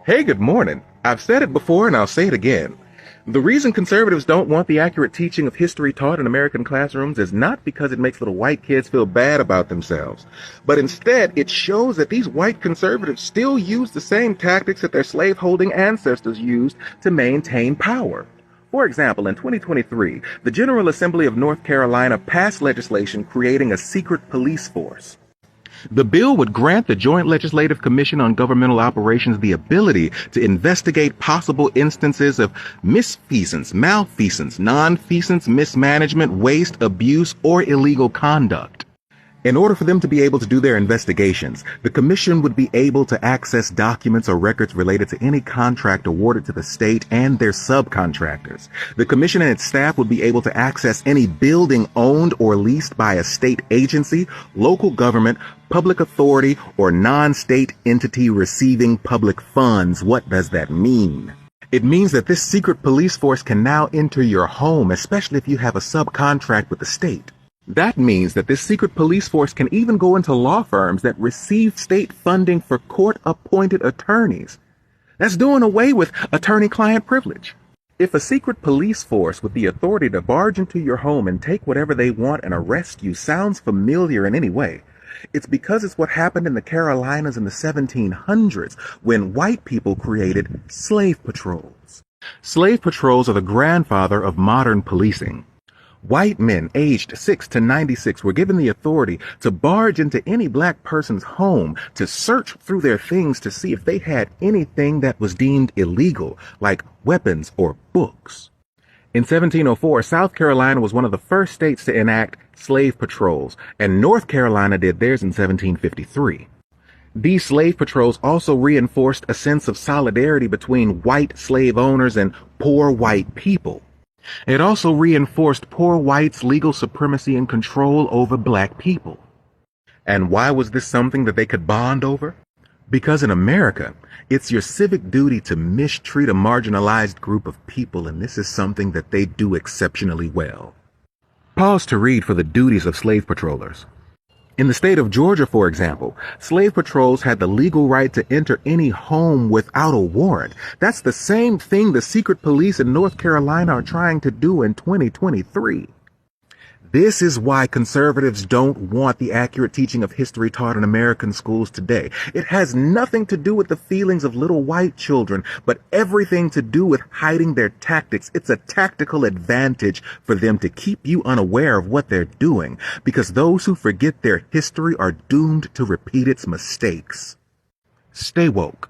Hey, good morning. I've said it before and I'll say it again. The reason conservatives don't want the accurate teaching of history taught in American classrooms is not because it makes little white kids feel bad about themselves, but instead it shows that these white conservatives still use the same tactics that their slaveholding ancestors used to maintain power. For example, in 2023, the General Assembly of North Carolina passed legislation creating a secret police force. The bill would grant the Joint Legislative Commission on Governmental Operations the ability to investigate possible instances of misfeasance, malfeasance, nonfeasance, mismanagement, waste, abuse, or illegal conduct. In order for them to be able to do their investigations, the Commission would be able to access documents or records related to any contract awarded to the state and their subcontractors. The Commission and its staff would be able to access any building owned or leased by a state agency, local government, public authority, or non-state entity receiving public funds. What does that mean? It means that this secret police force can now enter your home, especially if you have a subcontract with the state. That means that this secret police force can even go into law firms that receive state funding for court-appointed attorneys. That's doing away with attorney-client privilege. If a secret police force with the authority to barge into your home and take whatever they want and arrest you sounds familiar in any way, it's because it's what happened in the Carolinas in the 1700s when white people created slave patrols. Slave patrols are the grandfather of modern policing. White men aged 6 to 96 were given the authority to barge into any black person's home to search through their things to see if they had anything that was deemed illegal, like weapons or books. In 1704, South Carolina was one of the first states to enact slave patrols, and North Carolina did theirs in 1753. These slave patrols also reinforced a sense of solidarity between white slave owners and poor white people. It also reinforced poor whites' legal supremacy and control over black people. And why was this something that they could bond over? Because in America, it's your civic duty to mistreat a marginalized group of people, and this is something that they do exceptionally well. Pause to read for the duties of slave patrollers. In the state of Georgia, for example, slave patrols had the legal right to enter any home without a warrant. That's the same thing the secret police in North Carolina are trying to do in 2023. This is why conservatives don't want the accurate teaching of history taught in American schools today. It has nothing to do with the feelings of little white children, but everything to do with hiding their tactics. It's a tactical advantage for them to keep you unaware of what they're doing, because those who forget their history are doomed to repeat its mistakes. Stay woke.